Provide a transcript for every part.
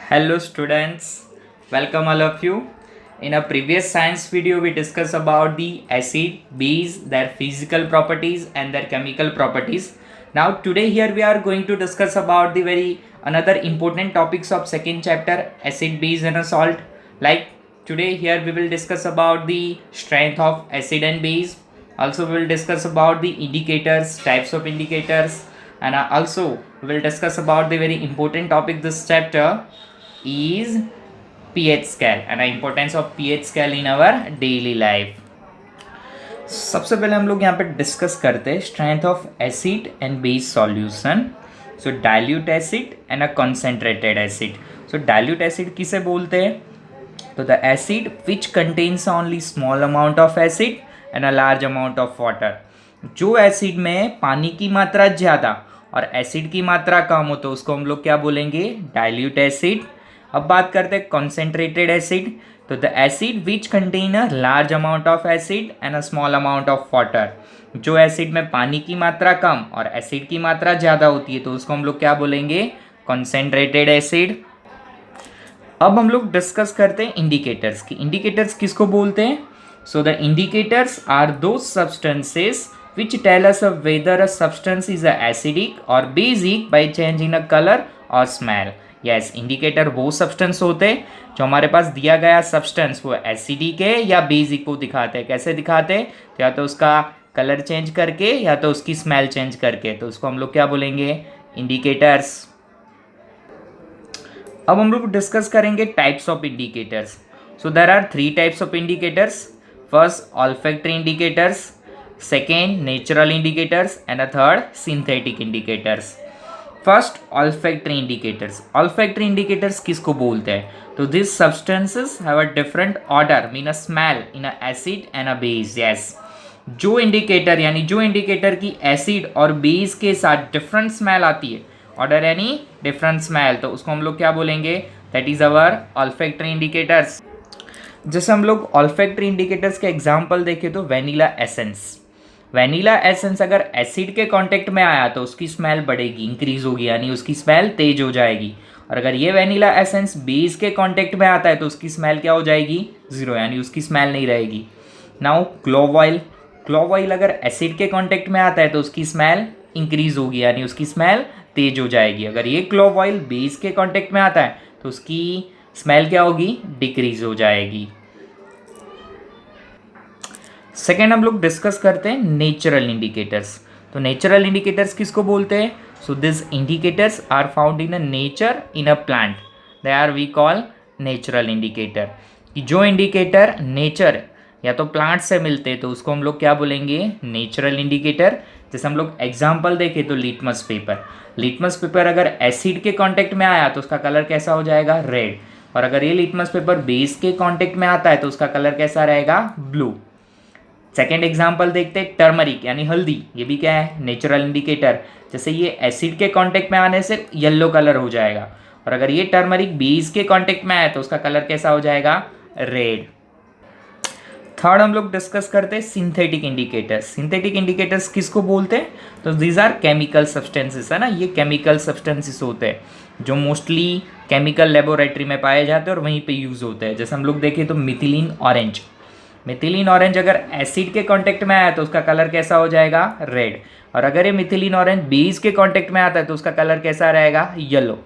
Hello students, welcome all of you. In a previous science video we discussed about the acid, base, their physical properties and their chemical properties. Now today here we are going to discuss about the very another important topics of second chapter, acid, base and a salt. Like today here we will discuss about the strength of acid and base. Also we will discuss about the indicators, types of indicators, and also we will discuss about the very important topic this chapter is pH scale and the importance of pH scale in our daily life. सबसे पहले हम लोग यहाँ पे discuss करते हैं strength of acid and base solution. So dilute acid and a concentrated acid. So dilute acid किसे बोलते हैं? तो the acid which contains only small amount of acid and a large amount of water. जो acid में पानी की मात्रा ज़्यादा और एसिड की मात्रा कम हो तो उसको हम लोग क्या बोलेंगे? Dilute acid. अब बात करते हैं कॉन्सेंट्रेटेड एसिड. तो the acid which contain a large amount of acid and a small amount of water. जो एसिड में पानी की मात्रा कम और एसिड की मात्रा ज़्यादा होती है तो उसको हम लोग क्या बोलेंगे? Concentrated acid. अब हम लोग डिस्कस करते हैं इंडिकेटर्स की. इंडिकेटर्स किसको बोलते हैं? सो द इंडिकेटर्स आर दो substances which tell us whether a substance is acidic or basic by changing a color or smell. Yes, indicator वो सब्सटेंस होते हैं जो हमारे पास दिया गया सब्सटेंस वो एसिडिक है या बेसिक को दिखाते हैं. कैसे दिखाते हैं? तो या तो उसका कलर चेंज करके या तो उसकी स्मेल चेंज करके. तो उसको हम लोग क्या बोलेंगे? इंडिकेटर्स. अब हम लोग डिस्कस करेंगे types of indicators. So there are 3 types of indicators. First olfactory indicators, second natural indicators and a third synthetic indicators. First olfactory indicators. Olfactory indicators किसको बोलते हैं? तो these substances have a different order mean a smell in a acid and a base. Yes, जो indicator यानी जो indicator की acid और base के साथ डिफरेंट स्मेल आती है, ऑर्डर यानी डिफरेंट स्मेल, तो उसको हम लोग क्या बोलेंगे? That is our olfactory indicators. जैसे हम लोग ऑल्फैक्टरी इंडिकेटर्स के एग्जांपल देखें तो वेनिला एसेंस. वेनिला एसेंस अगर एसिड के कांटेक्ट में आया तो उसकी स्मेल बढ़ेगी, इंक्रीज होगी, यानी उसकी स्मेल तेज हो जाएगी. और अगर ये वेनिला एसेंस बेस के कांटेक्ट में आता है तो उसकी स्मेल क्या हो जाएगी? ज़ीरो, यानी उसकी स्मेल नहीं रहेगी. Now clove oil. Clove oil अगर एसिड के कांटेक्ट में आता है तो उसकी स्मेल इंक्रीज होगी, यानी उसकी स्मेल तेज हो जाएगी. अगर ये क्लोव ऑयल बेस के कांटेक्ट में आता है तो उसकी स्मेल क्या होगी? डिक्रीज हो जाएगी. सेकेंड हम लोग डिस्कस करते हैं नेचुरल इंडिकेटर्स. तो नेचुरल इंडिकेटर्स किसको बोलते हैं? So this indicators are found in a nature in a plant. They are we call natural indicator. कि जो इंडिकेटर नेचर या तो प्लांट से मिलते हैं तो उसको हम लोग क्या बोलेंगे? Natural indicator. जैसे हम लोग एग्जाम्पल देखें तो लिटमस पेपर. लिटमस पेपर अगर एसिड के कॉन्टेक्ट में आया तो उसका कलर कैसा हो जाएगा? रेड. और अगर ये लिटमस पेपर बेस के कॉन्टेक्ट में आता है तो उसका कलर कैसा रहेगा? ब्लू. सेकेंड एग्जाम्पल देखते हैं टर्मरिक यानी हल्दी. ये भी क्या है? Natural indicator. जैसे ये एसिड के कांटेक्ट में आने से येलो कलर हो जाएगा और अगर ये टर्मरिक बेस के कांटेक्ट में आए तो उसका कलर कैसा हो जाएगा? रेड. थर्ड हम लोग डिस्कस करते हैं सिंथेटिक इंडिकेटर्स. सिंथेटिक इंडिकेटर्स किसको बोलते हैं? तो दीज आर केमिकल सब्सटेंसेस, है ना. ये केमिकल सब्सटेंसेस होते हैं जो मोस्टली केमिकल लेबोरेटरी में पाए जाते हैं और वहीं पे यूज़ होते हैं. जैसे हम लोग देखें तो मिथिलीन ऑरेंज. मिथिलीन ऑरेंज अगर एसिड के कांटेक्ट में आया तो उसका कलर कैसा हो जाएगा? रेड. और अगर ये मिथिलीन ऑरेंज बेस के कांटेक्ट में आता है तो उसका कलर कैसा रहेगा? येलो.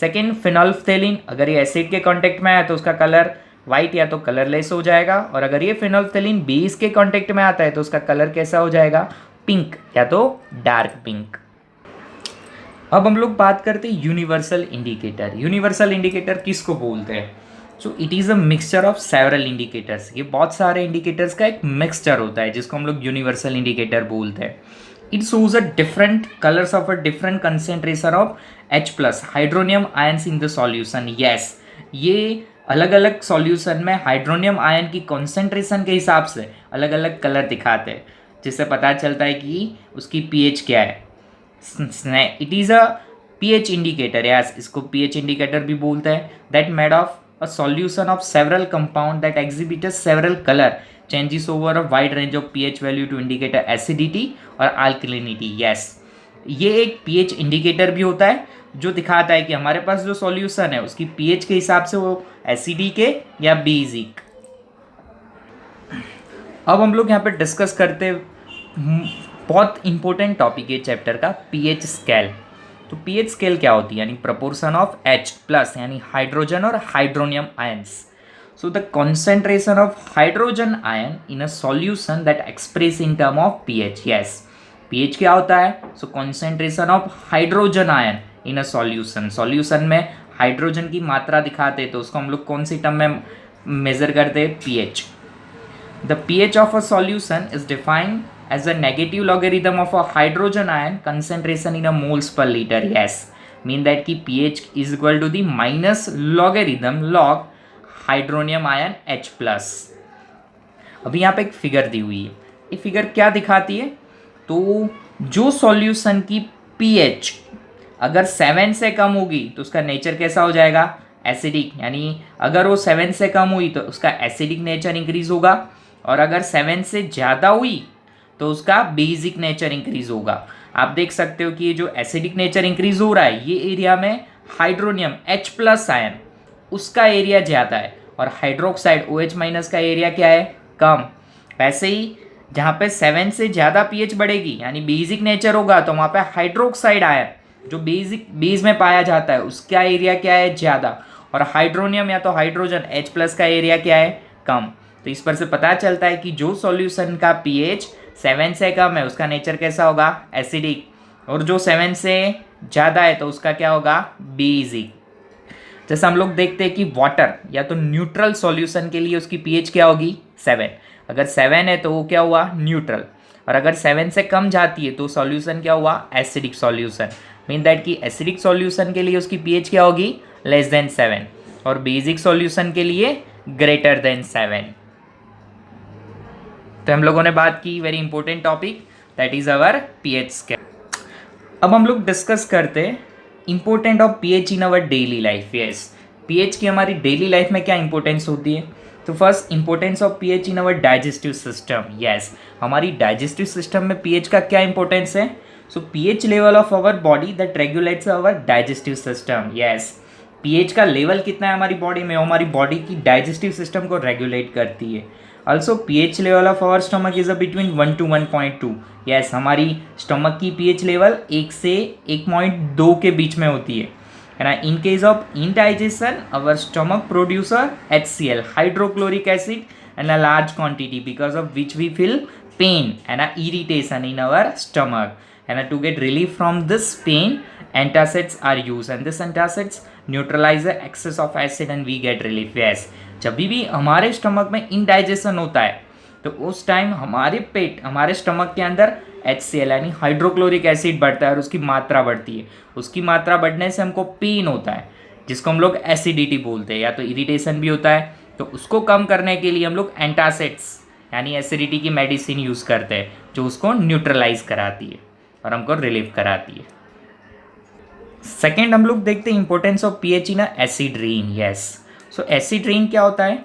सेकेंड फिनोल्फ्थेलिन. अगर ये एसिड के कांटेक्ट में आया तो उसका कलर वाइट या तो कलरलेस हो जाएगा और अगर ये फिनोल्फ्थेलिन बेस के कांटेक्ट में आता है तो उसका कलर कैसा हो जाएगा? पिंक या तो डार्क पिंक. अब हम लोग बात करते हैं यूनिवर्सल इंडिकेटर. यूनिवर्सल इंडिकेटर किसको बोलते हैं? So it is a mixture of several indicators. ये बहुत सारे इंडिकेटर्स का एक मिक्सचर होता है जिसको हम लोग यूनिवर्सल इंडिकेटर बोलते हैं. It shows a different colours of a different concentration of H+ hydronium ions in the solution. Yes, ये अलग अलग सॉल्यूशन में हाइड्रोनियम आयन की कॉन्सेंट्रेशन के हिसाब से अलग अलग कलर दिखाते हैं जिससे पता चलता है कि उसकी pH क्या है. It is a pH indicator. Yes, इसको pH इंडिकेटर भी बोलते हैं. That made of a solution of several compound that exhibit several color changes over a wide range of pH value to indicate acidity or alkalinity. Yes, ये एक pH indicator भी होता है जो दिखाता है कि हमारे पास जो सॉल्यूशन है उसकी पीएच के हिसाब से वो एसिडिक है या बेसिक। अब हम लोग यहाँ पे डिस्कस करते बहुत इंपॉर्टेंट टॉपिक है चैप्टर का, पीएच स्केल। तो पीएच स्केल क्या होती है, यानी प्रपोर्शन ऑफ H प्लस यानी हाइड्रोजन और hydronium ions. So the concentration of hydrogen ion in a solution that express in term of pH. Yes, pH क्या होता है? सो concentration of hydrogen ion in a solution. Solution में hydrogen की मात्रा दिखाते तो उसको हम लोग कौन सी टर्म में मेजर करते हैं? PH. The pH of a solution is defined as a negative logarithm of a hydrogen ion concentration in a moles per liter. Yes, mean that कि pH is equal to the minus logarithm log hydronium ion H plus। अभी यहाँ पे एक figure दी हुई है, ये figure क्या दिखाती है? तो जो सॉल्यूशन की pH अगर 7 से कम होगी तो उसका नेचर कैसा हो जाएगा? एसिडिक। यानी अगर वो 7 से कम हुई तो उसका एसिडिक नेचर इंक्रीज होगा, और अगर 7 से ज़्यादा हुई तो उसका बेसिक नेचर इंक्रीज होगा। आप देख सकते हो कि ये जो एसिडिक नेचर इंक्रीज हो रहा है, ये एरिया में हाइड्रोनियम H प्लस आयन उसका एरिया ज़्यादा है, और हाइड्रोक्साइड OH माइनस का एरिया क्या है? कम। वैसे ही जहाँ पे 7 से ज़्यादा pH बढ़ेगी यानी बेसिक नेचर होगा, तो वहाँ पे हाइड्रोक्साइड आयन जो बेस में पाया जाता है उसका एरिया क्या है? ज़्यादा, और हाइड्रोनियम या तो हाइड्रोजन H प्लस का एरिया क्या है? कम। तो इस पर से पता चलता है कि जो सॉल्यूशन का pH 7 से कम है उसका नेचर कैसा होगा? एसिडिक, और जो 7 से ज़्यादा है तो उसका क्या होगा? बेसिक। जैसे हम लोग देखते हैं कि वाटर या तो न्यूट्रल सॉल्यूशन के लिए उसकी pH क्या होगी? 7। अगर 7 है तो वो क्या हुआ? न्यूट्रल, और अगर 7 से कम जाती है तो सॉल्यूशन क्या हुआ? Acidic solution. मीन दैट कि एसिडिक सॉल्यूशन के लिए उसकी pH क्या होगी? लेस देन 7, और बेसिक सॉल्यूशन के लिए ग्रेटर देन 7। तो हम लोगों ने बात की very important topic, that is our pH scale. अब हम लोग डिस्कस करते हैं important of pH in our daily life. Yes, pH की हमारी डेली लाइफ में क्या इंपॉर्टेंस होती है? तो first importance of pH in our digestive system. Yes, हमारी डाइजेस्टिव सिस्टम में पीएच का क्या इंपॉर्टेंस है? सो pH level of our body that regulates our digestive system. Yes, pH का लेवल कितना है हमारी बॉडी में, हमारी बॉडी की डाइजेस्टिव सिस्टम को रेगुलेट करती है। Also pH level of our stomach is between 1 to 1.2। yes, हमारी स्टमक की pH लेवल 1 से 1.2 के बीच में होती है। ना in case of indigestion our stomach producer HCl hydrochloric acid and a large quantity because of which we feel pain and irritation in our stomach. and to get relief from this pain antacids are used, and this antacids neutralize the excess of acid and we get relief। yes, जब भी हमारे stomach में indigestion होता है तो उस time हमारे stomach के अंदर HCl यानी हाइड्रोक्लोरिक एसिड बढ़ता है और उसकी मात्रा बढ़ती है। उसकी मात्रा बढ़ने से हमको पेन होता है जिसको हम लोग एसिडिटी बोलते हैं, या तो इरिटेशन भी होता है। तो उसको कम करने के लिए हम लोग एंटासिड्स यानी एसिडिटी की मेडिसिन यूज़ करते हैं जो उसको न्यूट्रलाइज कराती है और हमको रिलीफ कराती है। सेकेंड हम लोग देखते हैं importance of pH in acid rain. Yes, so acid rain क्या होता है?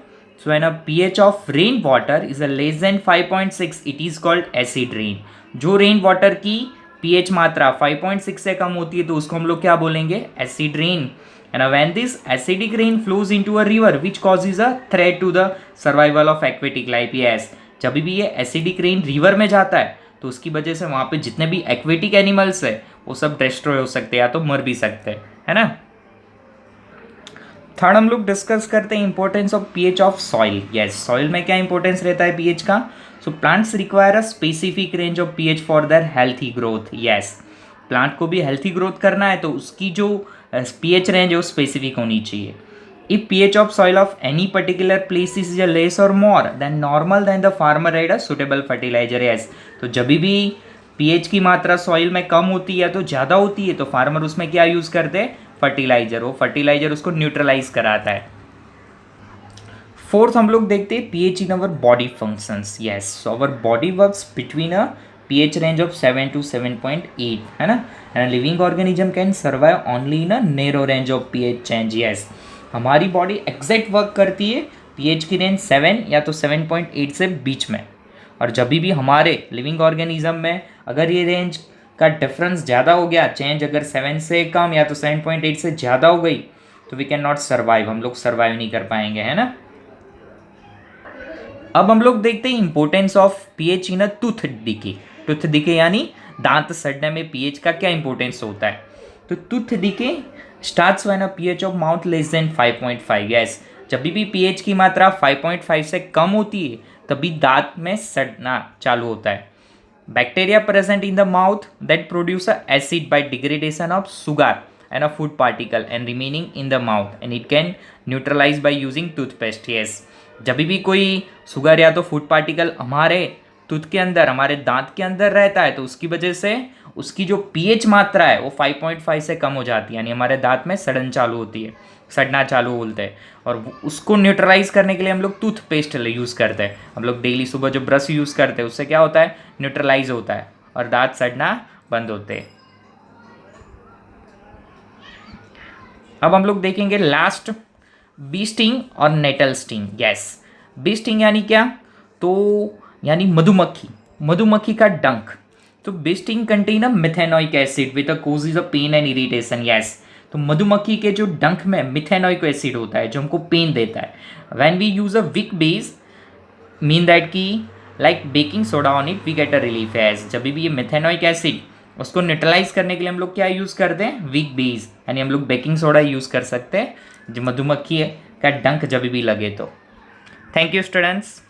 So when a pH of rain water is a less than 5.6 it is called acid rain. जो रेन वाटर की पीएच मात्रा 5.6 से कम होती है तो उसको हम लोग क्या बोलेंगे? Acid rain. And when this acidic rain flows into a river which causes a threat to the survival of aquatic life. Yes, जब भी ये एसिडिक रेन रिवर में जाता है तो उसकी वजह से वहाँ पे जितने भी एक्वेटिक एनिमल्स है वो सब डिस्ट्रॉय हो सकते हैं या तो मर भी सकते हैं, है ना। थर्ड हम लोग डिस्कस करते हैं importance of pH of soil. Yes, soil में क्या इंपॉर्टेंस रहता है पीएच का? So plants require a specific range of pH for their healthy growth. Yes, plant को भी हेल्थी ग्रोथ करना है तो उसकी जो पीएच रेंज है वो स्पेसिफिक होनी चाहिए। If pH of soil of any particular place is less or more than normal, then the farmer add a suitable fertilizer। yes, तो जब भी pH की मात्रा सॉइल में कम होती है या तो ज़्यादा होती है तो फार्मर उसमें क्या यूज़ करते हैं? फर्टिलाइजर। वो फर्टिलाइजर उसको न्यूट्रलाइज कराता है। फोर्थ हम लोग देखते हैं pH in our body functions. Yes, so our body works between a pH range of 7 to 7.8, है ना। And living organism can survive only in a narrow range of pH change. Yes, हमारी body exact work करती है pH की range 7 या तो 7.8 से बीच में, और जब भी हमारे लिविंग ऑर्गेनिज्म में अगर ये रेंज का डिफरेंस ज़्यादा हो गया, चेंज अगर 7 से कम या तो 7.8 से ज़्यादा हो गई तो वी कैन नॉट सर्वाइव, हम लोग सर्वाइव नहीं कर पाएंगे, है ना। अब हम लोग देखते हैं importance of pH in a tooth decay. Tooth decay यानी दांत सड़ने में पीएच का क्या इंपॉर्टेंस होता है। तो tooth decay starts when a pH of mouth less than 5.5। Yes, जब भी पीएच की मात्रा 5.5 से कम होती है तभी दांत में सड़ना चालू होता है। Bacteria present in the mouth that produce a acid by degradation of sugar and a food particle and remaining in the mouth and it can neutralize by using toothpaste। yes, जब भी कोई शुगर या तो food particle हमारे tooth के अंदर, हमारे दांत के अंदर रहता है तो उसकी वजह से उसकी जो पीएच मात्रा है वो 5.5 से कम हो जाती है, यानी हमारे दांत में सड़न चालू होती है, सड़ना चालू बोलते हैं। और उसको न्यूट्रलाइज करने के लिए हम लोग टूथपेस्ट यूज़ करते हैं। हम लोग डेली सुबह जो ब्रश यूज़ करते हैं उससे क्या होता है, न्यूट्रलाइज होता है और दांत सड़ना बंद होते हैं। अब हम लोग देखेंगे लास्ट बी स्टिंग और nettle sting. Yes, bee sting यानी क्या, तो यानी मधुमक्खी, मधुमक्खी का डंक। तो bee sting contain a methanoic acid with a causes of pain and irritation. Yes, तो मधुमक्खी के जो डंक में मिथेनोइक एसिड होता है जो हमको पेन देता है। When we use a weak base mean that की like baking soda on it we get a relief. As जब भी ये मिथेनोइक एसिड उसको न्यूट्रलाइज करने के लिए हम लोग क्या यूज़ करते हैं, वीक बेस, यानी हम लोग बेकिंग सोडा यूज़ कर सकते हैं जो मधुमक्खी का डंक जब भी लगे तो। Thank you students.